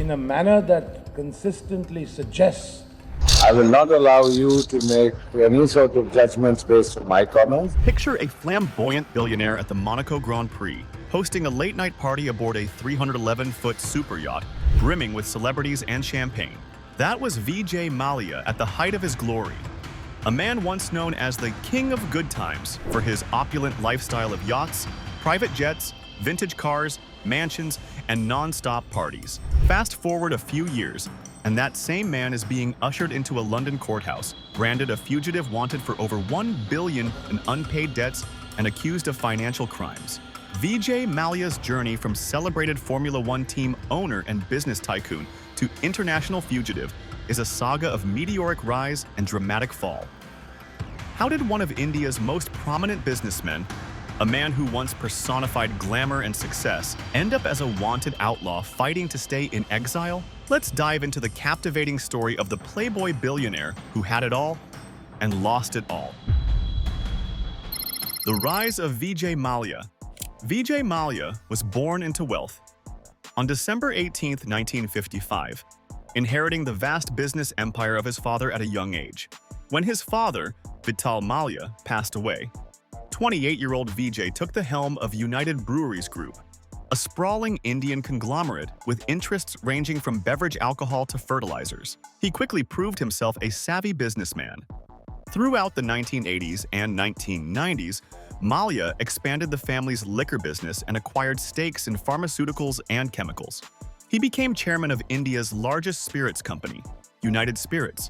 in a manner that consistently suggests I will not allow you to make any sort of judgments based on my comments. Picture a flamboyant billionaire at the Monaco Grand Prix, hosting a late-night party aboard a 311-foot super yacht, brimming with celebrities and champagne. That was Vijay Mallya at the height of his glory. A man once known as the King of Good Times for his opulent lifestyle of yachts, private jets, vintage cars, mansions, and non-stop parties. Fast forward a few years, and that same man is being ushered into a London courthouse, branded a fugitive wanted for over $1 billion in unpaid debts and accused of financial crimes. Vijay Mallya's journey from celebrated Formula One team owner and business tycoon to international fugitive is a saga of meteoric rise and dramatic fall. How did one of India's most prominent businessmen, a man who once personified glamour and success, end up as a wanted outlaw fighting to stay in exile? Let's dive into the captivating story of the Playboy billionaire who had it all and lost it all. The rise of Vijay Mallya. Vijay Mallya was born into wealth. On December 18, 1955, inheriting the vast business empire of his father at a young age. When his father, Vijay Mallya, passed away, 28-year-old Vijay took the helm of United Breweries Group, a sprawling Indian conglomerate with interests ranging from beverage alcohol to fertilizers. He quickly proved himself a savvy businessman. Throughout the 1980s and 1990s, Mallya expanded the family's liquor business and acquired stakes in pharmaceuticals and chemicals. He became chairman of India's largest spirits company, United Spirits,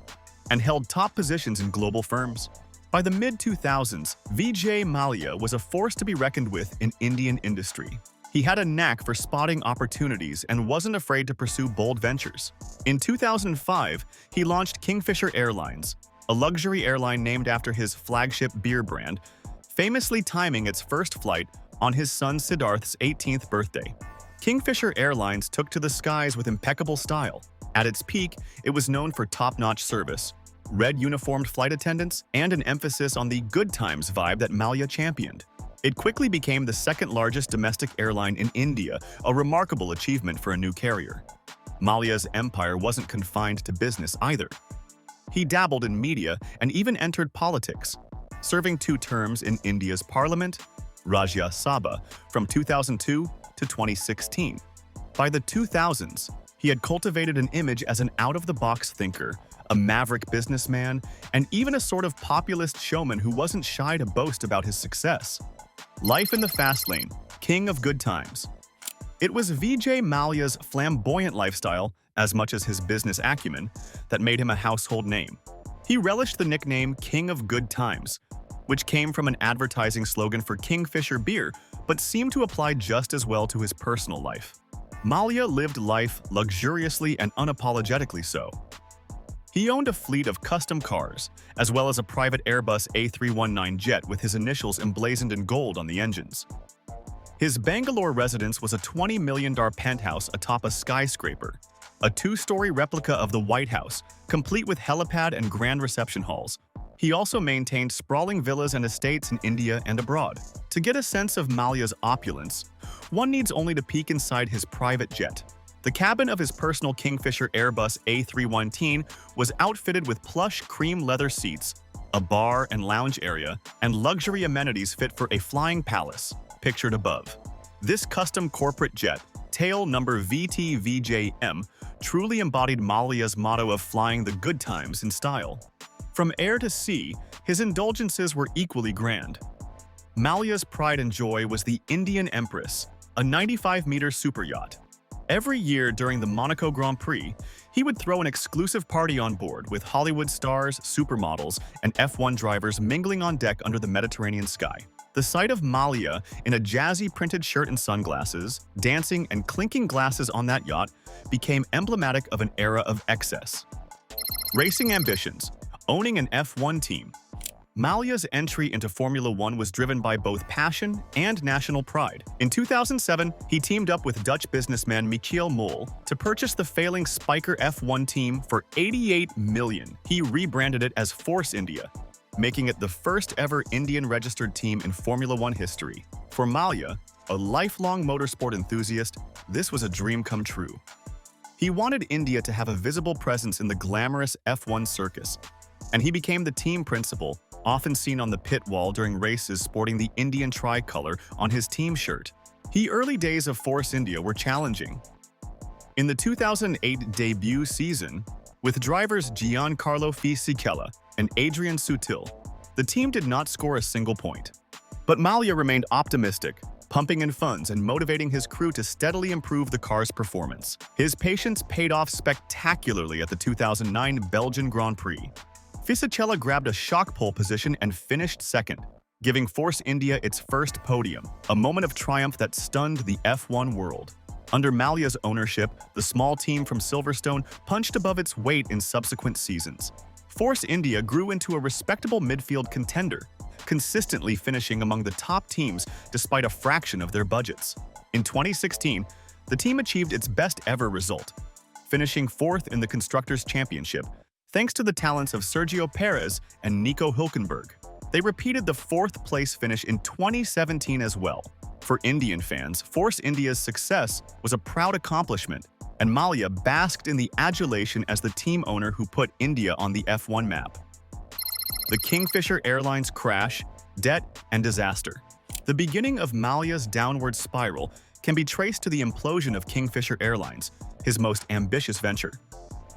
and held top positions in global firms. By the mid-2000s, Vijay Mallya was a force to be reckoned with in Indian industry. He had a knack for spotting opportunities and wasn't afraid to pursue bold ventures. In 2005, he launched Kingfisher Airlines, a luxury airline named after his flagship beer brand, famously timing its first flight on his son Siddharth's 18th birthday. Kingfisher Airlines took to the skies with impeccable style. At its peak, it was known for top-notch service, red uniformed flight attendants, and an emphasis on the good times vibe that Mallya championed. It quickly became the second-largest domestic airline in India, a remarkable achievement for a new carrier. Mallya's empire wasn't confined to business either. He dabbled in media and even entered politics, serving 2 terms in India's parliament, Rajya Sabha, from 2002 to 2016. By the 2000s, he had cultivated an image as an out-of-the-box thinker, a maverick businessman, and even a sort of populist showman who wasn't shy to boast about his success. Life in the fast lane, king of good times. It was Vijay Mallya's flamboyant lifestyle, as much as his business acumen, that made him a household name. He relished the nickname King of Good Times, which came from an advertising slogan for Kingfisher beer, but seemed to apply just as well to his personal life. Mallya lived life luxuriously and unapologetically so. He owned a fleet of custom cars, as well as a private Airbus A319 jet with his initials emblazoned in gold on the engines. His Bangalore residence was a $20 million penthouse atop a skyscraper, a 2-story replica of the White House, complete with helipad and grand reception halls. He also maintained sprawling villas and estates in India and abroad. To get a sense of Mallya's opulence, one needs only to peek inside his private jet. The cabin of his personal Kingfisher Airbus A319 was outfitted with plush cream leather seats, a bar and lounge area, and luxury amenities fit for a flying palace, pictured above. This custom corporate jet, tail number VTVJM, truly embodied Mallya's motto of flying the good times in style. From air to sea, his indulgences were equally grand. Mallya's pride and joy was the Indian Empress, a 95-meter super yacht. Every year during the Monaco Grand Prix, he would throw an exclusive party on board with Hollywood stars, supermodels, and F1 drivers mingling on deck under the Mediterranean sky. The sight of Mallya in a jazzy printed shirt and sunglasses, dancing and clinking glasses on that yacht became emblematic of an era of excess. Racing ambitions. Owning an F1 team. Mallya's entry into Formula One was driven by both passion and national pride. In 2007, he teamed up with Dutch businessman Michiel Mol to purchase the failing Spiker F1 team for $88 million. He rebranded it as Force India, making it the first ever Indian-registered team in Formula One history. For Mallya, a lifelong motorsport enthusiast, this was a dream come true. He wanted India to have a visible presence in the glamorous F1 circus, and he became the team principal, often seen on the pit wall during races sporting the Indian tricolor on his team shirt. The early days of Force India were challenging. In the 2008 debut season, with drivers Giancarlo Fisichella and Adrian Sutil, the team did not score a single point. But Mallya remained optimistic, pumping in funds and motivating his crew to steadily improve the car's performance. His patience paid off spectacularly at the 2009 Belgian Grand Prix. Fisichella grabbed a shock pole position and finished second, giving Force India its first podium, a moment of triumph that stunned the F1 world. Under Mallya's ownership, the small team from Silverstone punched above its weight in subsequent seasons. Force India grew into a respectable midfield contender, consistently finishing among the top teams despite a fraction of their budgets. In 2016, the team achieved its best-ever result, finishing fourth in the Constructors' Championship, thanks to the talents of Sergio Perez and Nico Hülkenberg. They repeated the fourth-place finish in 2017 as well. For Indian fans, Force India's success was a proud accomplishment, and Mallya basked in the adulation as the team owner who put India on the F1 map. The Kingfisher Airlines crash, debt, and disaster. The beginning of Mallya's downward spiral can be traced to the implosion of Kingfisher Airlines, his most ambitious venture.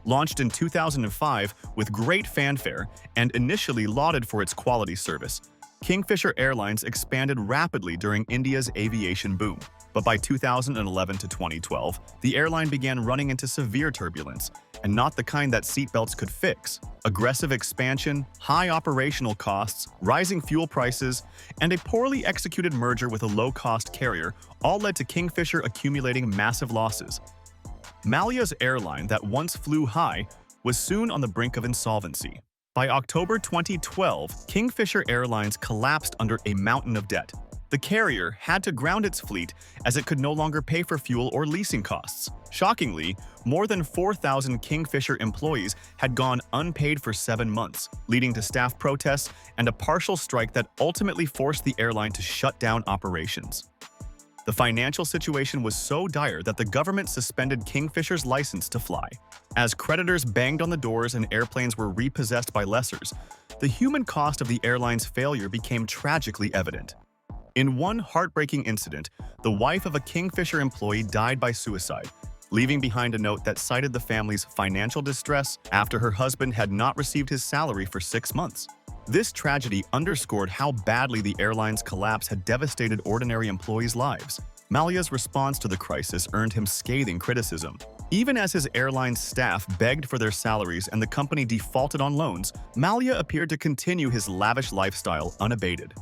Launched in 2005 with great fanfare and initially lauded for its quality service, Kingfisher Airlines expanded rapidly during India's aviation boom. But by 2011 to 2012, the airline began running into severe turbulence, and not the kind that seatbelts could fix. Aggressive expansion, high operational costs, rising fuel prices, and a poorly executed merger with a low-cost carrier all led to Kingfisher accumulating massive losses. Mallya's airline that once flew high was soon on the brink of insolvency. By October 2012, Kingfisher Airlines collapsed under a mountain of debt. The carrier had to ground its fleet as it could no longer pay for fuel or leasing costs. Shockingly, more than 4,000 Kingfisher employees had gone unpaid for 7 months, leading to staff protests and a partial strike that ultimately forced the airline to shut down operations. The financial situation was so dire that the government suspended Kingfisher's license to fly. As creditors banged on the doors and airplanes were repossessed by lessors, the human cost of the airline's failure became tragically evident. In one heartbreaking incident, the wife of a Kingfisher employee died by suicide, leaving behind a note that cited the family's financial distress after her husband had not received his salary for 6 months. This tragedy underscored how badly the airline's collapse had devastated ordinary employees' lives. Mallya's response to the crisis earned him scathing criticism. Even as his airline's staff begged for their salaries and the company defaulted on loans, Mallya appeared to continue his lavish lifestyle unabated.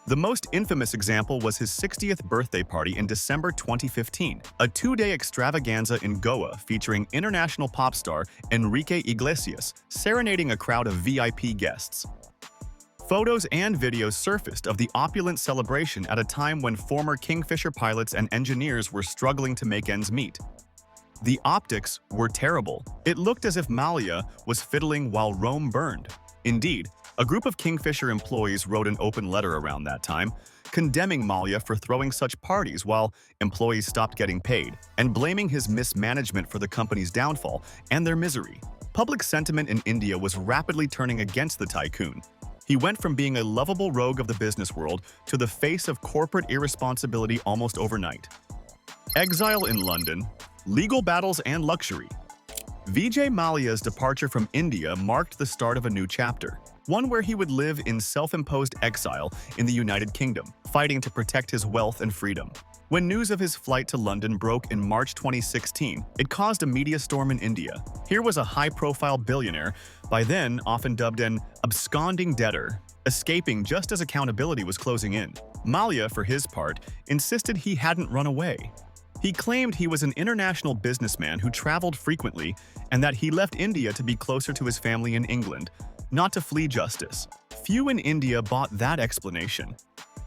The most infamous example was his 60th birthday party in December 2015, a 2-day extravaganza in Goa featuring international pop star Enrique Iglesias serenading a crowd of VIP guests. Photos and videos surfaced of the opulent celebration at a time when former Kingfisher pilots and engineers were struggling to make ends meet. The optics were terrible. It looked as if Mallya was fiddling while Rome burned. Indeed, a group of Kingfisher employees wrote an open letter around that time, condemning Mallya for throwing such parties while employees stopped getting paid, and blaming his mismanagement for the company's downfall and their misery. Public sentiment in India was rapidly turning against the tycoon. He went from being a lovable rogue of the business world to the face of corporate irresponsibility almost overnight. Exile in London, legal battles and luxury. Vijay Mallya's departure from India marked the start of a new chapter, one where he would live in self-imposed exile in the United Kingdom, fighting to protect his wealth and freedom. When news of his flight to London broke in March 2016, it caused a media storm in India. Here was a high-profile billionaire, by then often dubbed an absconding debtor, escaping just as accountability was closing in. Mallya, for his part, insisted he hadn't run away. He claimed he was an international businessman who traveled frequently and that he left India to be closer to his family in England, not to flee justice. Few in India bought that explanation.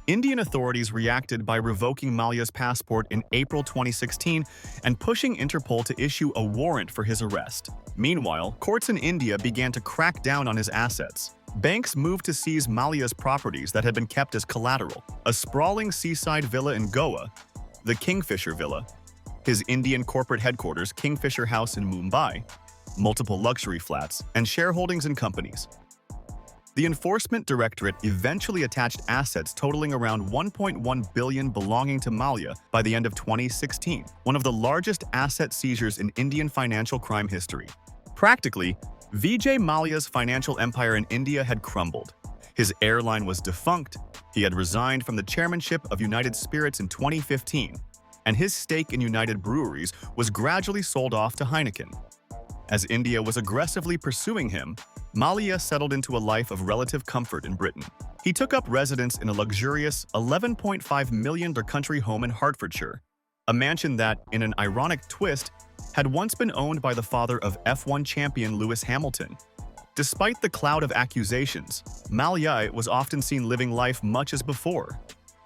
Indian authorities reacted by revoking Mallya's passport in April 2016 and pushing Interpol to issue a warrant for his arrest. Meanwhile, courts in India began to crack down on his assets. Banks moved to seize Mallya's properties that had been kept as collateral: a sprawling seaside villa in Goa, the Kingfisher Villa, his Indian corporate headquarters, Kingfisher House in Mumbai, multiple luxury flats, and shareholdings in companies. The Enforcement Directorate eventually attached assets totaling around 1.1 billion belonging to Mallya by the end of 2016, one of the largest asset seizures in Indian financial crime history. Practically, Vijay Mallya's financial empire in India had crumbled. His airline was defunct, he had resigned from the chairmanship of United Spirits in 2015, and his stake in United Breweries was gradually sold off to Heineken. As India was aggressively pursuing him, Mallya settled into a life of relative comfort in Britain. He took up residence in a luxurious 11.5 million country home in Hertfordshire, a mansion that, in an ironic twist, had once been owned by the father of F1 champion Lewis Hamilton. Despite the cloud of accusations, Mallya was often seen living life much as before,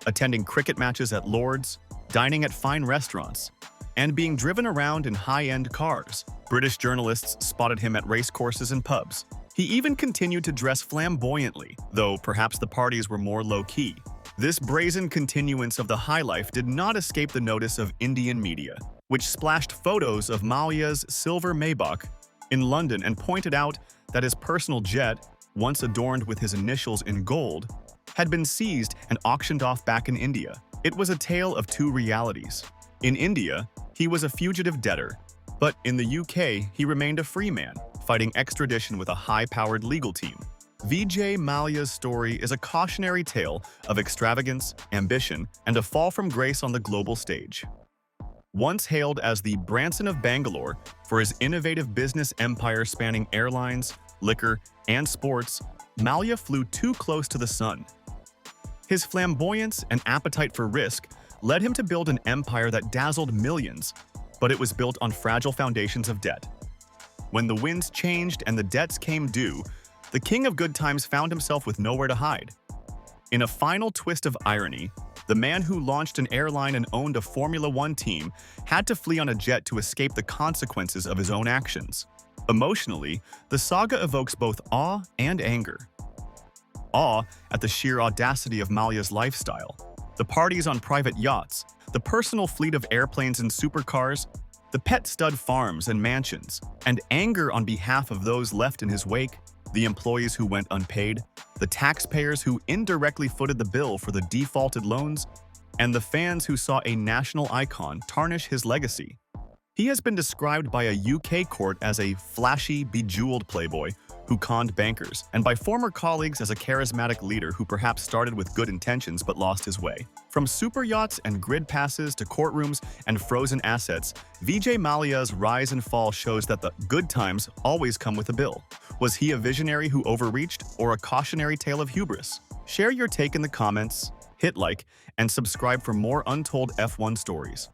attending cricket matches at Lord's, dining at fine restaurants, and being driven around in high-end cars. British journalists spotted him at racecourses and pubs. He even continued to dress flamboyantly, though perhaps the parties were more low-key. This brazen continuance of the high life did not escape the notice of Indian media, which splashed photos of Mallya's silver Maybach in London and pointed out that his personal jet, once adorned with his initials in gold, had been seized and auctioned off back in India. It was a tale of two realities. In India, he was a fugitive debtor, but in the UK, he remained a free man, fighting extradition with a high-powered legal team. Vijay Mallya's story is a cautionary tale of extravagance, ambition, and a fall from grace on the global stage. Once hailed as the Branson of Bangalore for his innovative business empire spanning airlines, liquor, and sports, Mallya flew too close to the sun. His flamboyance and appetite for risk led him to build an empire that dazzled millions, but it was built on fragile foundations of debt. When the winds changed and the debts came due, the king of good times found himself with nowhere to hide. In a final twist of irony, the man who launched an airline and owned a Formula One team had to flee on a jet to escape the consequences of his own actions. Emotionally, the saga evokes both awe and anger. Awe at the sheer audacity of Mallya's lifestyle, the parties on private yachts, the personal fleet of airplanes and supercars, the pet stud farms and mansions, and anger on behalf of those left in his wake, the employees who went unpaid, the taxpayers who indirectly footed the bill for the defaulted loans, and the fans who saw a national icon tarnish his legacy. He has been described by a UK court as a flashy, bejeweled playboy who conned bankers, and by former colleagues as a charismatic leader who perhaps started with good intentions but lost his way. From super yachts and grid passes to courtrooms and frozen assets, Vijay Mallya's rise and fall shows that the good times always come with a bill. Was he a visionary who overreached, or a cautionary tale of hubris? Share your take in the comments, hit like, and subscribe for more untold F1 stories.